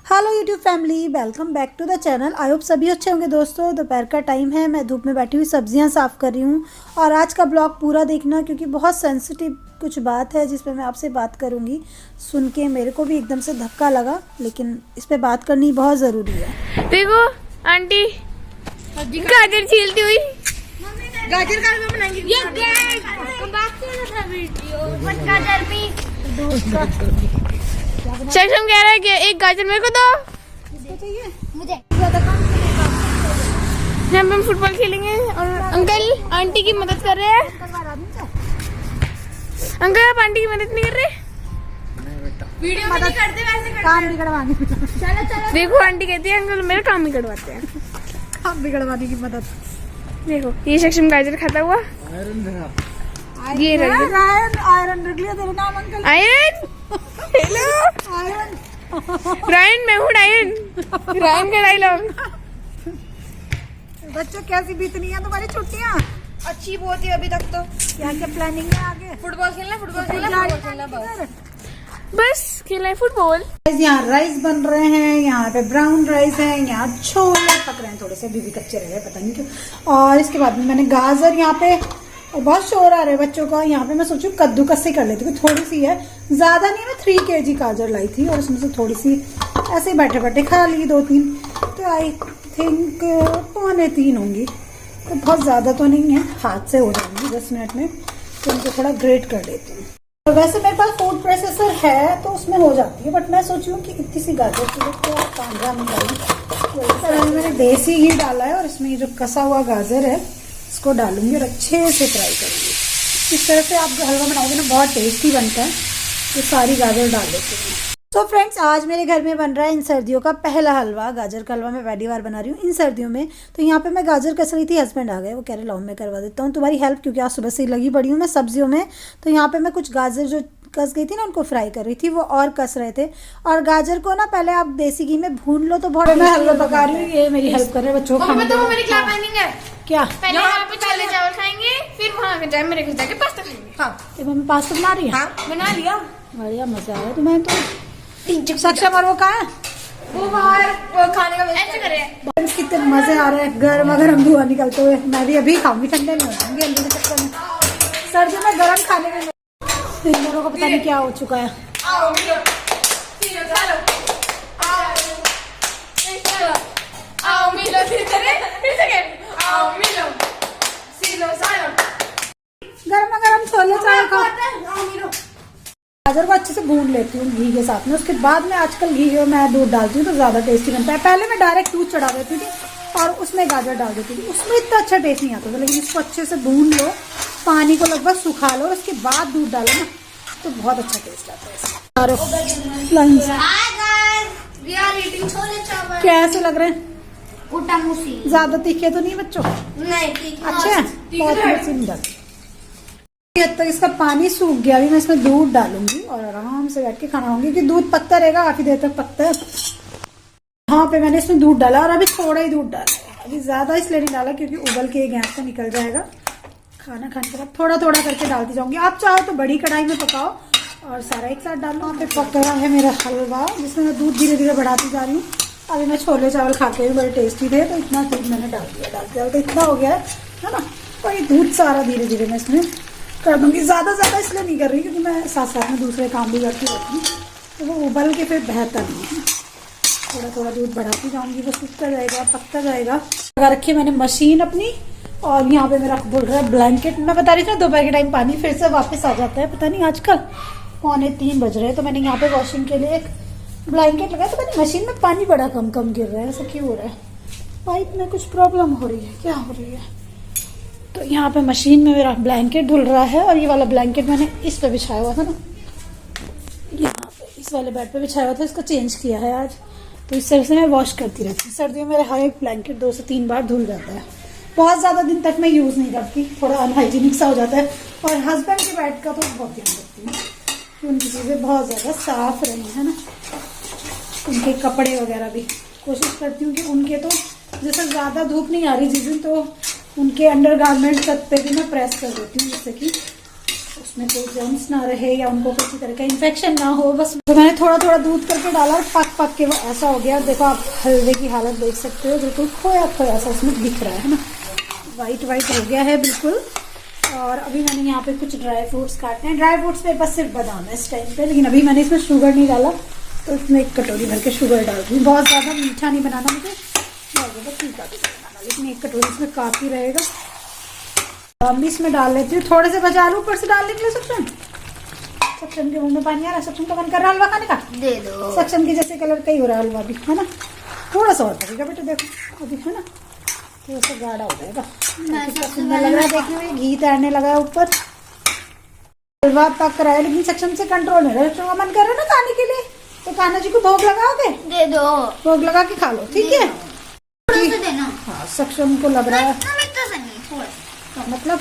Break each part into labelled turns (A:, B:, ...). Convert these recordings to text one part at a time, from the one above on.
A: Hello YouTube family, welcome back to the channel. I hope सभी अच्छे होंगे दोस्तों। दोपहर का टाइम है, मैं धूप में बैठी हुई सब्जियां साफ़ कर रही हूँ। और आज का ब्लॉग पूरा देखना क्योंकि बहुत सेंसिटिव कुछ बात है जिस पे मैं आपसे बात करूँगी। सुन के मेरे को भी एकदम से धक्का लगा, लेकिन इस पे बात करनी बहुत ज़रूरी है।
B: देखो आंटी गाजर छीलती हुई।
C: गाजर का हलवा बनाएंगे।
B: शक्षम कह रहा है कि एक गाजर मेरे को दो।
C: मुझे
B: यहाँ पे हम फुटबॉल खेलेंगे और अंकल आंटी की मदद कर रहे हैं। अंकल आप आंटी की मदद नहीं कर रहे?
C: वीडियो में नहीं करते, वैसे करते
A: काम बिगड़वाने की
C: चलो
B: देखो आंटी कहती है अंकल मेरा काम ही करवाते हैं।
A: काम बिगड़वाने की मदद।
B: देखो ये शक्षम गाजर खाता हुआ। ये
A: आयरन रख लिया तेरे नाम uncle.
B: Iron hello
A: iron
B: Ryan, मैं हूँ रायन। रायन का डायलॉग।
A: बच्चों कैसी बीतनी है तुम्हारी छुट्टियाँ?
C: अच्छी बहुत है अभी तक तो।
A: क्या क्या प्लानिंग है आगे?
C: फुटबॉल खेलना
B: बस खेला है फुटबॉल।
A: यहाँ राइस बन रहे हैं, यहाँ पे ब्राउन राइस है, यहाँ छोले पक रहे हैं, थोड़े से अभी भी कच्चे रहे पता नहीं क्यों। और इसके बाद में मैंने गाजर यहाँ पे, और बहुत शोर आ रहा है बच्चों का। यहाँ पे मैं सोचूं कद्दूकस से कर लेती हूँ, थोड़ी सी है, ज्यादा नहीं। मैं 3 kg गाजर लाई थी और उसमें से थोड़ी सी ऐसे बैठे बैठे खा ली 2-3, तो आई थिंक 2.25 होंगी, तो बहुत ज्यादा तो नहीं है, हाथ से हो जाएंगी 10 मिनट में। तो इनको थोड़ा ग्रेट कर लेती हूँ। तो वैसे मेरे पास फूड प्रोसेसर है तो उसमें हो जाती है, बट मैं सोच लूँ कि इतनी सी गाजर के लिए क्या 5 मिनट डाली। तो इस तरह मैंने देसी घी डाला है और इसमें ये जो कसा हुआ गाजर है इसको डालूंगी और अच्छे से फ्राई करूंगी। इस तरह से आप हलवा बनाओगे ना, बहुत टेस्टी बनता है। तो सारी गाजर डाल देते हैं। तो फ्रेंड्स, आज मेरे घर में बन रहा है इन सर्दियों का पहला हलवा। गाजर का हलवा मैं पहली बार बना रही हूँ इन सर्दियों में। तो यहाँ पे मैं गाजर कस रही थी, हस्बैंड आ गए, वो कह रहे लाओ मैं करवा देता हूँ तुम्हारी हेल्प, क्योंकि आज सुबह से ही लगी पड़ी हूँ मैं सब्जियों में। तो यहाँ पे मैं कुछ गाजर जो कस गई थी ना उनको फ्राई कर रही थी, वो और कस रहे थे। और गाजर को ना पहले आप देसी घी में भून लो तो बहुत। मैं हलवा पका रही हूँ, ये मेरी हेल्प कर रहे हैं बच्चों को।
C: मेरी क्या प्लानिंग है?
A: क्या
B: पहले यहाँ पे छोले चावल खाएंगे, फिर वहाँ जाए मेरे घर जाके पास्ता खाएंगे।
C: हाँ
A: ये मम्मी पास्ता बना रही है?
C: हाँ बना लिया।
A: बढ़िया, मजा आया तुम्हें तो। सक्षम और वो कहाँ है?
C: वो बाहर खाने का ऐसे करे।
A: कितने मजे आ रहे हैं, गर्मा गर्म धुआं निकलते हुए। मैं भी अभी खाऊंगी, ठंडे नहीं होंगे अल्लू के चक्कर में। सर्दियों में गर्म खाने में इन दोनों को पता नहीं क्या हो चुका है।
C: आओ मिलो, आओ मिलो,
A: गर्मा गर्म छोले चावल खाओ। गाजर को अच्छे से भून लेती हूँ घी के साथ में। उसके बाद में आजकल घी और मैं दूध डालती हूँ तो ज्यादा टेस्टी बनता है। पहले मैं डायरेक्ट दूध चढ़ा देती थी और उसमें गाजर डाल देती थी, उसमें इतना अच्छा टेस्ट नहीं आता था। लेकिन इसको अच्छे से भून लो, पानी को लगभग सुखा लो और उसके बाद दूध डालो ना तो बहुत अच्छा टेस्ट आता है। कैसे लग रहे हैं? ज्यादा तीखे तो नहीं बच्चों?
C: नहीं
A: अच्छे हैं, बहुत सुंदर। हद तक इसका पानी सूख गया। अभी मैं इसमें दूध डालूंगी और आराम से बैठ के खाना होंगी, क्योंकि दूध पकता रहेगा, काफी देर तक पकता है। हाँ पे मैंने इसमें दूध डाला और अभी थोड़ा ही दूध डाला है, अभी ज्यादा इसलिए नहीं डाला क्योंकि उबल के गैस से निकल जाएगा। खाना खाने के बाद थोड़ा थोड़ा करके डालती जाऊंगी। आप चाहो तो बड़ी कढ़ाई में पकाओ और सारा एक साथ डाल लो। यहाँ पे पक रहा है मेरा हलवा, जिसमें मैं दूध धीरे धीरे बढ़ाती जा रही हूँ। अभी मैं छोले चावल खा के भी बड़े टेस्टी थे तो इतना दूध मैंने डाल दिया तो इतना हो गया है ना। और ये दूध सारा धीरे धीरे मैं इसमें कर दूंगी। ज्यादा इसलिए नहीं कर रही क्योंकि मैं साथ साथ में दूसरे काम भी करती रहती हूँ, तो वो उबल के फिर बेहतर नहीं है। थोड़ा थोड़ा दूध बढ़ाती जाऊंगी, वो सूखता जाएगा, पकता जाएगा। लगा रखी मैंने मशीन अपनी और यहाँ पे मेरा बोल रहा है ब्लैंकेट। मैं बता रही थी दोपहर के टाइम पानी फिर से वापस आ जाता है, पता नहीं आजकल 2:45 बज रहे हैं। तो मैंने यहाँ पे वॉशिंग के लिए एक ब्लैंकेट लगाया, तो मैंने मशीन में पानी बड़ा कम गिर रहा है। ऐसा क्यों हो रहा है? पाइप में कुछ प्रॉब्लम हो रही है, क्या हो रही है? तो यहाँ पे मशीन में मेरा ब्लैंकेट धुल रहा है और ये वाला ब्लैंकेट मैंने इस पे बिछाया हुआ था ना, यहाँ पे इस वाले बेड पे बिछाया हुआ था, इसको चेंज किया है आज। तो इस तरह से मैं वॉश करती रहती हूँ। सर्दियों में हर एक ब्लैंकेट 2 से 3 बार धुल जाता है। बहुत ज्यादा दिन तक मैं यूज नहीं करती, थोड़ा अनहाइजीनिक सा हो जाता है। और हस्बैंड के बेड का तो बहुत ध्यान रखती हूँ कि उनकी चीजें बहुत ज्यादा साफ रही है ना, उनके कपड़े वगैरह भी कोशिश करती हूँ कि उनके तो जैसे ज्यादा धूप नहीं आ रही जिस दिन, तो उनके अंडरगारमेंट छत पे भी मैं प्रेस कर देती हूँ, जिससे कि उसमें कोई जर्म्स ना रहे या उनको किसी तरह का इन्फेक्शन ना हो। बस तो मैंने थोड़ा थोड़ा दूध करके डाला और पक के वो ऐसा हो गया। देखो आप हलवे की हालत देख सकते हो, बिल्कुल खोया खोया सा उसमें दिख रहा है ना, वाइट वाइट हो गया है बिल्कुल। और अभी मैंने यहाँ पे कुछ ड्राई फ्रूट्स काटने हैं। ड्राई फ्रूट्स पे बस सिर्फ बादाम है इस टाइम पे, लेकिन अभी मैंने इसमें शुगर नहीं डाला, तो इसमें 1 कटोरी भर के शुगर डाल दूँ। बहुत ज़्यादा मीठा नहीं बनाना मुझे, बहुत फीका भी नहीं बनाना, लेकिन 1 कटोरी इसमें काफ़ी रहेगा। बादाम भी इसमें डाल लेती हूँ, थोड़े से बचा लूँ ऊपर से डालने के लिए। सक्षम के मुंह में पानी आ रहा है। सक्षम का मन कर रहा हलवा खाने का, दे दो। सक्षम के जैसे कलर का ही हो रहा है हलवा भी, है ना। थोड़ा सा और पड़ेगा बेटा, देखो अभी है ना, थोड़ा सा गाढ़ा हो जाएगा। कितना सुंदर लग रहा है देखने में, घी तैरने लगा है ऊपर। हलवा पक रहा है, लेकिन सक्षम से कंट्रोल नहीं रहा। सक्षम का मन कर रहा है ना खाने के लिए, तो कान्हा जी को भोग लगाओगे? दे दो, भोग लगा के खा लो, ठीक है। देना। हाँ, सक्षम को लग रहा है मतलब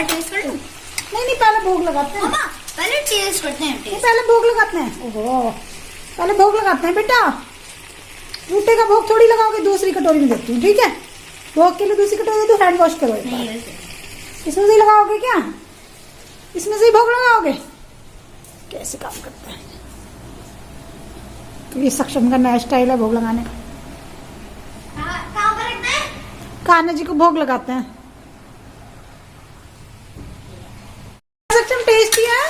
A: टेस्ट कर लूं? नहीं, पहले भोग लगाते हैं। पहले टेस्ट करते हैं। पहले भोग लगाते हैं। ओहो, पहले भोग लगाते हैं बेटा। जूते का भोग थोड़ी लगाओगे, दूसरी कटोरी में देती हूँ, ठीक है। भोग के लिए दूसरी कटोरी तो हैंड वॉश करो। इसमें से ही लगाओगे क्या? इसमें से ही भोग लगाओगे? कैसे काम करता है ये सक्षम का नया स्टाइल है भोग लगाने का। कान्हा जी को भोग लगाते हैं। सक्षम टेस्टी है।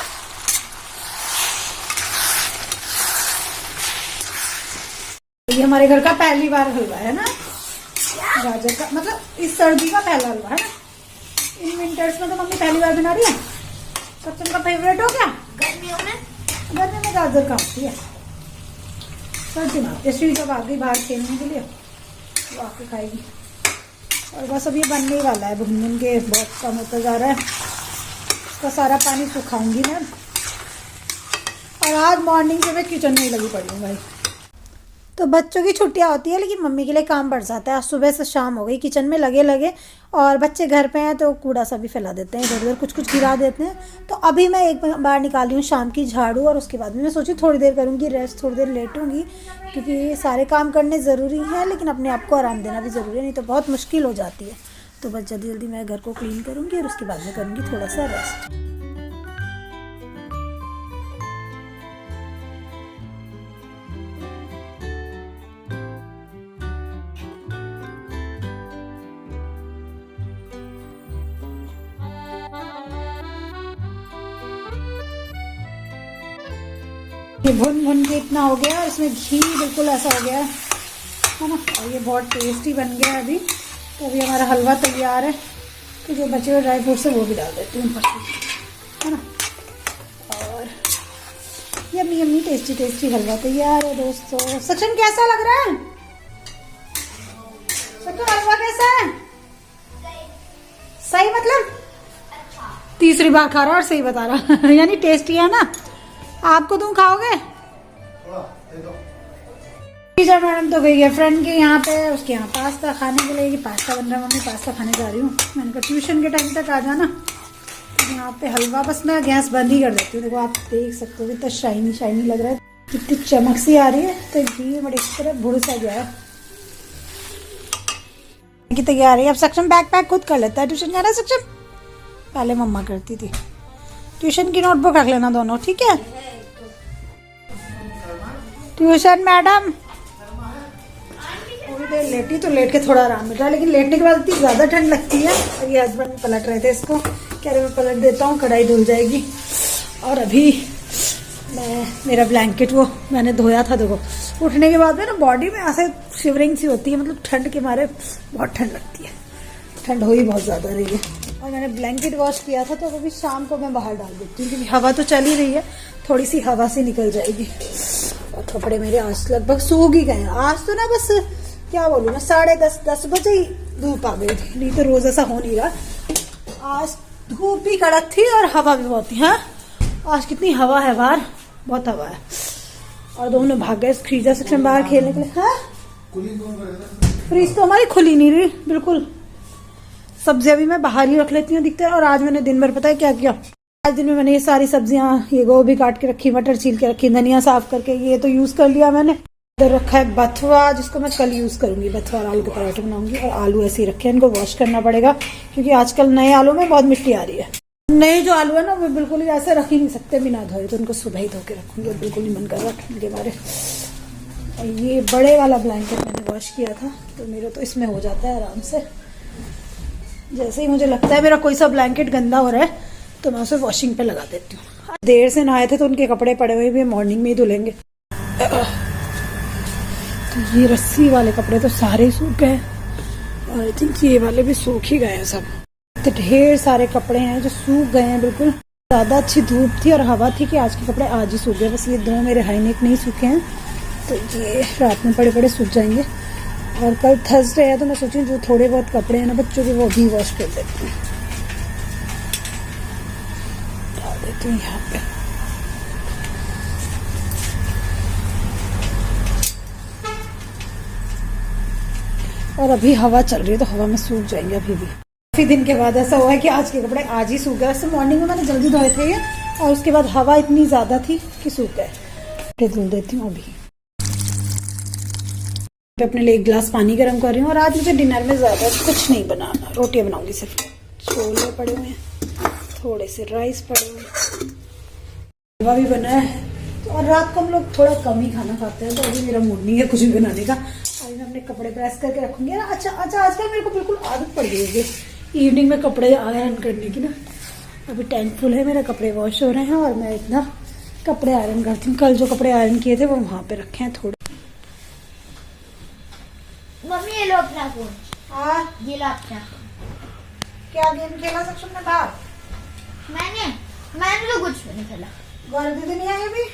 A: ये हमारे घर का पहली बार हलवा है ना, गाजर का, मतलब इस सर्दी का पहला हलवा है ना। इन विंटर्स में तो मम्मी पहली बार बना रही है। सक्षम का फेवरेट हो गया। गर्मी में गाजर का होती है, सर्दी में जैसे जब आ गई बाहर खेलने के लिए वो आके खाएगी। और बस अब ये बनने ही वाला है, भुन के बहुत कम होता जा रहा है। इसका सारा पानी सुखाऊंगी मैं। और आज मॉर्निंग से मैं किचन में ही लगी पड़ी हूँ भाई। तो बच्चों की छुट्टियां होती है, लेकिन मम्मी के लिए काम बढ़ जाता है। आज सुबह से शाम हो गई किचन में लगे और बच्चे घर पे हैं तो कूड़ा सा भी फैला देते हैं, इधर उधर कुछ गिरा देते हैं। तो अभी मैं एक बार निकाली हूँ शाम की झाड़ू, और उसके बाद में मैं सोची थोड़ी देर करूँगी रेस्ट, थोड़ी देर लेटूंगी, क्योंकि सारे काम करने ज़रूरी हैं, लेकिन अपने आप को आराम देना भी ज़रूरी है, नहीं तो बहुत मुश्किल हो जाती है। तो बस जल्दी जल्दी मैं घर को क्लीन करूँगी और उसके बाद में करूँगी थोड़ा सा रेस्ट। ये भुन के इतना हो गया, और इसमें घी बिल्कुल ऐसा हो गया है ना, और ये बहुत टेस्टी बन गया है अभी। तो अभी हमारा हलवा तैयार है। तो जो बचे हुए ड्राई फ्रूट्स है वो भी डाल देती हूँ है ना। और यम्मी यम्मी टेस्टी हलवा तैयार है दोस्तों। सक्षम कैसा लग रहा है? सक्षम हलवा कैसा है? सही मतलब तीसरी बार खा रहा और सही बता रहा यानी टेस्टी है ना। आपको तुम खाओगे? टीचर मैडम तो गई है फ्रेंड के यहाँ पे, उसके यहाँ पास्ता खाने के लिए। कि पास्ता बन रहा है, मम्मी पास्ता खाने जा रही हूँ। मैंने कहा ट्यूशन के टाइम तक आ जाना। यहाँ पे हलवा बस मैं गैस बंद ही कर देती हूँ। देखो आप देख सकते हो कितना शाइनी लग रहा है, कितनी चमक सी आ रही है। तो घी बड़ी तरह भुड़ सा गया है की तैयार है। अब सक्षम बैग पैक खुद कर लेता है। ट्यूशन जा रहा है सक्षम, पहले मम्मा करती थी। ट्यूशन की नोटबुक रख लेना दोनों, ठीक है। ट्यूशन मैडम थोड़ी देर लेटी तो लेट के थोड़ा आराम मिल रहा है, लेकिन लेटने के बाद इतनी ज़्यादा ठंड लगती है। और ये हस्बैंड पलट रहे थे इसको, कह रहे मैं पलट देता हूँ, कढ़ाई धुल जाएगी। और अभी मेरा ब्लैंकेट वो मैंने धोया था। देखो उठने के बाद में ना बॉडी में ऐसे शिवरिंग सी होती है, मतलब ठंड के मारे बहुत ठंड लगती है। ठंड हो ही बहुत ज़्यादा रही है। और मैंने ब्लैंकेट वॉश किया था, तो अभी शाम को मैं बाहर डाल देती हूँ, क्योंकि हवा तो चल ही रही है, थोड़ी सी हवा से निकल जाएगी। और कपड़े मेरे आज लगभग सूख ही गए। आज तो ना बस क्या बोलूँ मैं, 10:30 बजे ही धूप आ गई थी, नहीं तो रोज ऐसा हो नहीं रहा। आज धूप भी कड़क थी और हवा भी बहुत थी। हाँ आज कितनी हवा है बाहर, बहुत हवा है। और दोनों भाग गए फ्रीजर सेक्शन बाहर खेलने के लिए। हाँ फ्रीज तो हमारी खुली नहीं रही बिल्कुल। सब्जियां भी मैं बाहर ही रख लेती हूँ दिखते हैं। और आज मैंने दिन भर पता है क्या किया, आज दिन में मैंने ये सारी सब्जियां, ये गोभी काट के रखी, मटर छील के रखी, धनिया साफ करके ये तो यूज कर लिया मैंने। इधर रखा है बथुआ, जिसको मैं कल यूज करूंगी। बथुआ और आलू के पराठे बनाऊंगी। और आलू ऐसे ही रखे हैं, इनको वॉश करना पड़ेगा, क्योंकि आजकल नए आलू में बहुत मिट्टी आ रही है। नए जो आलू है ना वो बिल्कुल ही ऐसे रख ही नहीं सकते बिना धोए, तो उनको सुबह ही धो के रखूंगी। बिल्कुल नहीं मन कर रहा ठंड के मारे। ये बड़े वाला ब्लैंकेट मैंने वॉश किया था, तो मेरा तो इसमें हो जाता है आराम से। जैसे ही मुझे लगता है मेरा कोई सा ब्लैंकेट गंदा हो रहा है तो मैं उसे वॉशिंग पे लगा देती हूँ। देर से नहाए थे तो उनके कपड़े पड़े हुए भी मॉर्निंग में ही धुलेंगे। तो ये रस्सी वाले कपड़े तो सारे सूख गए, और आई थिंक ये वाले भी सूख ही गए हैं सब। तो ढेर सारे कपड़े हैं जो सूख गए हैं। बिल्कुल ज्यादा अच्छी धूप थी और हवा थी कि आज के कपड़े आज ही सूख गए। बस ये 2 मेरे हाई नेक नहीं सूखे हैं, तो ये रात में पड़े पड़े सूख जाएंगे। और कल थर्सडे है तो मैं सोची जो थोड़े बहुत कपड़े हैं ना बच्चों के वो भी वॉश कर देती हूँ। डाल देती हूँ यहाँ पे। और अभी हवा चल रही है तो हवा में सूख जाएंगे अभी भी। काफी दिन के बाद ऐसा हुआ है कि आज के कपड़े आज ही सूख गए। वैसे मॉर्निंग में मैंने जल्दी धोए थे ये, और उसके बाद हवा इतनी ज्यादा थी कि सूख गए। धुल देती हूँ अभी। अपने लिए 1 गिलास पानी गर्म कर रही हूँ। और आज मुझे डिनर में ज्यादा कुछ नहीं बनाना, रोटियां बनाऊंगी सिर्फ। छोले पड़े हुए हैं, थोड़े से राइस पड़े हुए हैं, हलवा भी बना है। और रात को हम लोग थोड़ा कम ही खाना खाते हैं, तो अभी मेरा मूड नहीं है कुछ भी बनाने का। अभी मैं अपने कपड़े प्रेस करके रखूंगी ना। अच्छा आजकल मेरे को बिल्कुल आदत पड़ गई है इवनिंग में कपड़े आयरन करने की ना। अभी टैंक फुल है मेरा, कपड़े वॉश हो रहे हैं और मैं इतना कपड़े आयरन करती हूँ। कल जो कपड़े आयरन किए थे वो वहां पे रखे हैं थोड़े।
C: मम्मी ये लो अपना फोन।
A: हाँ
C: ये लो अपना फोन।
A: क्या गेम खेला सक्षम ने बाहर?
C: मैंने तो कुछ नहीं खेला।
A: गौरी दीदी नहीं आई अभी?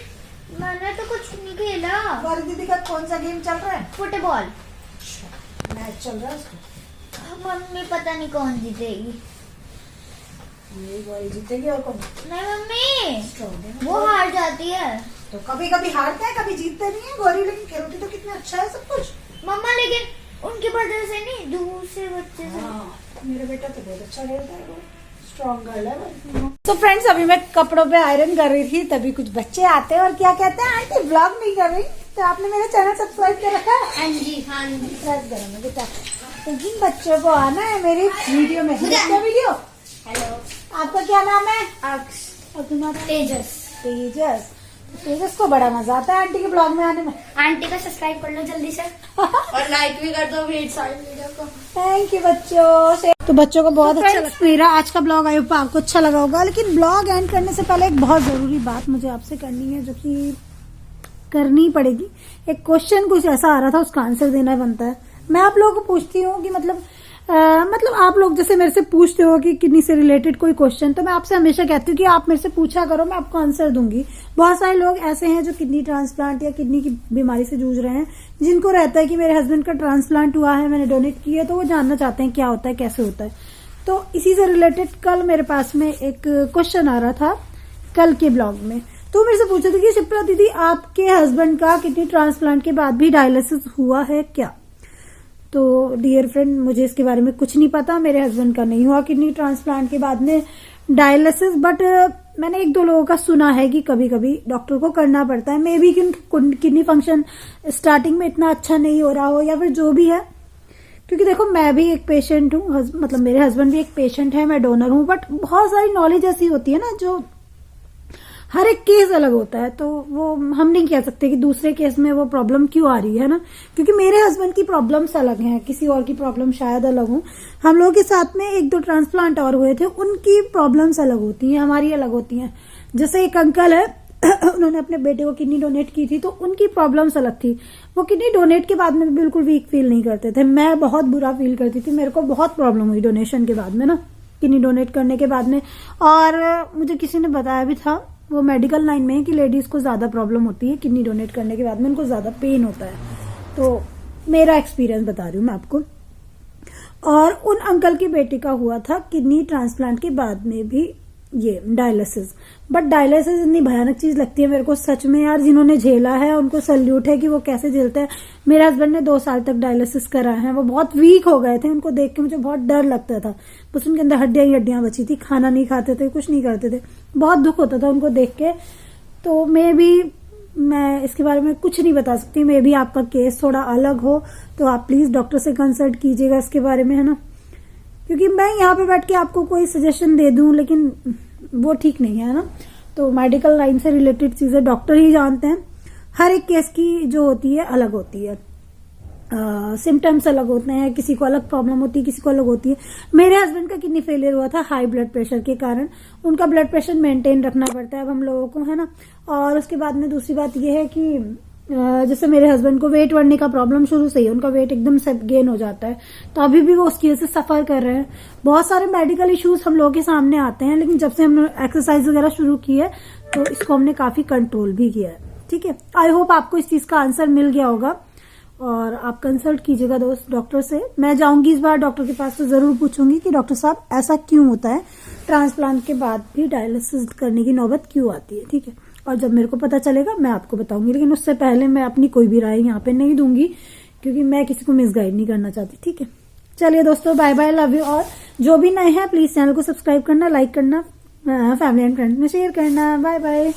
C: मैंने तो कुछ नहीं खेला।
A: गौरी दीदी का कौन सा गेम चल रहा है?
C: फुटबॉल
A: मैच चल रहा है उसका।
C: मम्मी पता नहीं कौन जीतेगी।
A: ये गौरी जीतेगी और कौन?
C: नहीं मम्मी,
A: स्ट्रॉन्ग है
C: वो हार जाती है।
A: तो कभी कभी हारते हैं कभी जीतते नहीं है गौरी, लेकिन खेलती तो कितना अच्छा है सब कुछ।
C: मम्मा लेकिन उनके बर्थडे से नहीं, दूसरे बच्चे से।
A: हाँ, मेरा बेटा तो बहुत अच्छा खेलता है, स्ट्रॉन्ग गर्ल है। तो फ्रेंड्स अभी मैं कपड़ों पे आयरन कर रही थी, तभी कुछ बच्चे आते हैं और क्या कहते हैं, आंटी व्लॉग नहीं कर रही? तो आपने मेरा चैनल सब्सक्राइब कर रखा है?
C: हाँ जी हाँ जी।
A: सब्सक्राइब करो ना बेटा, तो जिन बच्चों को आना है मेरी वीडियो में। वीडियो
C: हेलो,
A: आपका क्या नाम है?
C: अक्ष।
A: और तुम्हारा?
C: तेजस।
A: तेजस। तेजस को बड़ा मजा आता है आंटी के ब्लॉग में आने में।
C: आंटी का सब्सक्राइब कर लो जल्दी से और लाइक भी कर दो वीडियो को।
A: थैंक यू बच्चों। तो बच्चों को बहुत अच्छा लगता है मेरा आज का ब्लॉग। आई होप आपको अच्छा लगा होगा। लेकिन ब्लॉग एंड करने से पहले एक बहुत जरूरी बात मुझे आपसे करनी है, जो कि करनी पड़ेगी। एक क्वेश्चन कुछ ऐसा आ रहा था, उसका आंसर देना बनता है। मैं आप लोगों को पूछती हूँ कि मतलब आप लोग जैसे मेरे से पूछते हो कि किडनी से रिलेटेड कोई क्वेश्चन, तो मैं आपसे हमेशा कहती हूँ कि आप मेरे से पूछा करो, मैं आपको आंसर दूंगी। बहुत सारे लोग ऐसे हैं जो किडनी ट्रांसप्लांट या किडनी की बीमारी से जूझ रहे हैं, जिनको रहता है कि मेरे हस्बैंड का ट्रांसप्लांट हुआ है, मैंने डोनेट किया, तो वो जानना चाहते हैं क्या होता है, कैसे होता है। तो इसी से रिलेटेड कल मेरे पास में एक क्वेश्चन आ रहा था कल के ब्लॉग में। तो मेरे से पूछा था कि शिप्रा दीदी आपके हस्बैंड का किडनी ट्रांसप्लांट के बाद भी डायलिसिस हुआ है क्या? तो डियर फ्रेंड, मुझे इसके बारे में कुछ नहीं पता। मेरे हस्बैंड का नहीं हुआ किडनी ट्रांसप्लांट के बाद में डायलिसिस, बट मैंने 1-2 लोगों का सुना है कि कभी कभी डॉक्टर को करना पड़ता है। May be kidney function starting में इतना अच्छा नहीं हो रहा हो, या फिर जो भी है। क्योंकि देखो मैं भी एक पेशेंट हूँ, मतलब मेरे हस्बैंड भी एक पेशेंट है, मैं डोनर हूँ, बट बहुत सारी नॉलेज ऐसी होती है ना, जो हर एक केस अलग होता है। तो वो हम नहीं कह सकते कि दूसरे केस में वो प्रॉब्लम क्यों आ रही है ना, क्योंकि मेरे हस्बैंड की प्रॉब्लम्स अलग हैं, किसी और की प्रॉब्लम शायद अलग हो। हम लोगों के साथ में 1-2 ट्रांसप्लांट और हुए थे, उनकी प्रॉब्लम्स अलग होती हैं, हमारी अलग होती हैं। जैसे एक अंकल है उन्होंने अपने बेटे को किडनी डोनेट की थी, तो उनकी प्रॉब्लम्स अलग थी। वो किडनी डोनेट के बाद में बिल्कुल वीक फील नहीं करते थे। मैं बहुत बुरा फील करती थी, मेरे को बहुत प्रॉब्लम हुई डोनेशन के बाद में ना, किडनी डोनेट करने के बाद में। और मुझे किसी ने बताया भी था, वो मेडिकल लाइन में है, कि लेडीज को ज्यादा प्रॉब्लम होती है किडनी डोनेट करने के बाद में, उनको ज्यादा पेन होता है। तो मेरा एक्सपीरियंस बता रही हूँ मैं आपको। और उन अंकल की बेटी का हुआ था किडनी ट्रांसप्लांट के बाद में भी ये डायलिसिस। बट डायलिसिस इतनी भयानक चीज लगती है मेरे को सच में यार, जिन्होंने झेला है उनको सल्यूट है कि वो कैसे झेलते हैं। मेरे हस्बैंड ने 2 साल तक डायलिसिस करा है, वो बहुत वीक हो गए थे, उनको देख के मुझे बहुत डर लगता था। बस उनके अंदर हड्डियां ही हड्डियां बची थी, खाना नहीं खाते थे, कुछ नहीं करते थे, बहुत दुख होता था उनको देख के। तो मैं इसके बारे में कुछ नहीं बता सकती। मे भी आपका केस थोड़ा अलग हो, तो आप प्लीज डॉक्टर से कंसल्ट कीजिएगा इसके बारे में, है ना। क्योंकि मैं यहाँ पे बैठ के आपको कोई सजेशन दे दूं लेकिन वो ठीक नहीं है ना। तो मेडिकल लाइन से रिलेटेड चीजें डॉक्टर ही जानते हैं। हर एक केस की जो होती है अलग होती है, सिम्टम्स अलग होते हैं, किसी को अलग प्रॉब्लम होती है, किसी को अलग होती है। मेरे हस्बैंड का किडनी फेलियर हुआ था हाई ब्लड प्रेशर के कारण, उनका ब्लड प्रेशर मेंटेन रखना पड़ता है अब हम लोगों को, है ना। और उसके बाद में दूसरी बात यह है कि जैसे मेरे हस्बैंड को वेट बढ़ने का प्रॉब्लम शुरू से ही, उनका वेट एकदम से गेन हो जाता है, तो अभी भी वो उसकी वजह से सफर कर रहे हैं। बहुत सारे मेडिकल इश्यूज हम लोगों के सामने आते हैं, लेकिन जब से हमने एक्सरसाइज वगैरह शुरू की है तो इसको हमने काफी कंट्रोल भी किया है। ठीक है, आई होप आपको इस चीज का आंसर मिल गया होगा और आप कंसल्ट कीजिएगा दोस्त डॉक्टर से। मैं जाऊंगी इस बार डॉक्टर के पास तो जरूर पूछूंगी कि डॉक्टर साहब ऐसा क्यों होता है, ट्रांसप्लांट के बाद भी डायलिसिस करने की नौबत क्यों आती है। ठीक है, और जब मेरे को पता चलेगा मैं आपको बताऊंगी, लेकिन उससे पहले मैं अपनी कोई भी राय यहाँ पे नहीं दूंगी क्योंकि मैं किसी को मिसगाइड नहीं करना चाहती। ठीक है, चलिए दोस्तों, बाय बाय, लव यू। और जो भी नए हैं प्लीज चैनल को सब्सक्राइब करना, लाइक करना, फैमिली एंड फ्रेंड में शेयर करना। Bye bye.